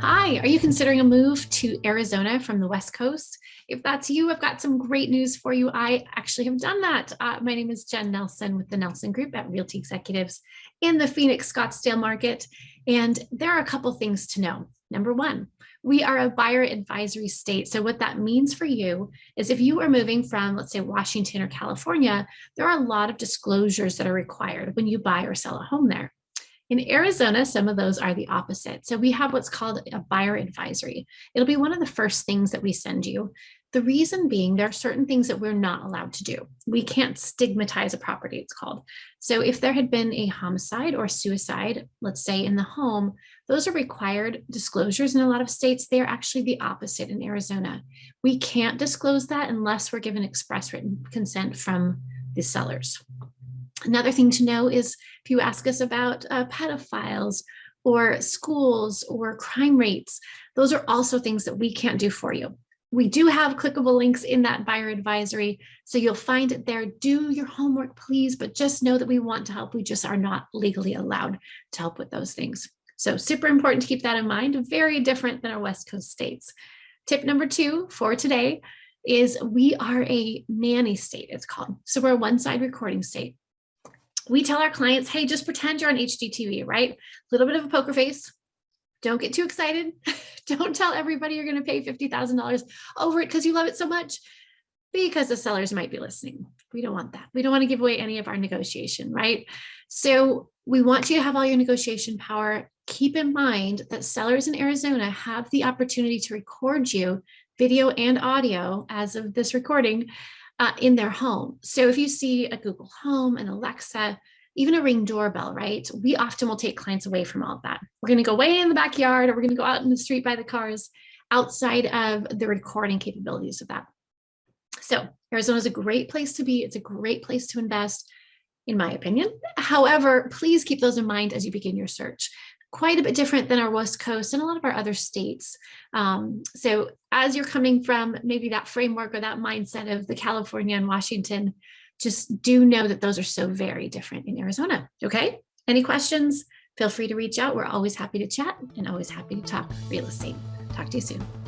Hi, are you considering a move to Arizona from the West Coast? If that's you, I've got some great news for you. I actually have done that. My name is Jen Nelson with the Nelson Group at Realty Executives in the Phoenix Scottsdale market. And there are a couple things to know. Number one, we are a buyer advisory state. So, what that means for you is if you are moving from, let's say, Washington or California, there are a lot of disclosures that are required when you buy or sell a home there. In Arizona, some of those are the opposite. So we have what's called a buyer advisory. It'll be one of the first things that we send you. The reason being, there are certain things that we're not allowed to do. We can't stigmatize a property, it's called. So if there had been a homicide or suicide, let's say in the home, those are required disclosures in a lot of states. They are actually the opposite in Arizona. We can't disclose that unless we're given express written consent from the sellers. Another thing to know is if you ask us about pedophiles or schools or crime rates, those are also things that we can't do for you. We do have clickable links in that buyer advisory, so you'll find it there. Do your homework, please, but just know that we want to help. We just are not legally allowed to help with those things. So super important to keep that in mind, very different than our West Coast states. Tip number 2 for today is we are a nanny state, it's called. So we're a one-side recording state. We tell our clients, hey, just pretend you're on HGTV, right? A little bit of a poker face. Don't get too excited. Don't tell everybody you're going to pay $50,000 over it because you love it so much, because the sellers might be listening. We don't want that. We don't want to give away any of our negotiation, right? So we want you to have all your negotiation power. Keep in mind that sellers in Arizona have the opportunity to record you, video and audio, as of this recording, in their home. So if you see a Google Home, an Alexa, even a Ring doorbell, right? We often will take clients away from all of that. We're going to go way in the backyard, or we're going to go out in the street by the cars, outside of the recording capabilities of that. So Arizona is a great place to be. It's a great place to invest, in my opinion. However, please keep those in mind as you begin your search. Quite a bit different than our West Coast and a lot of our other states. So as you're coming from maybe that framework or that mindset of the California and Washington, just do know that those are so very different in Arizona. Okay? Any questions? Feel free to reach out. We're always happy to chat and always happy to talk real estate. Talk to you soon.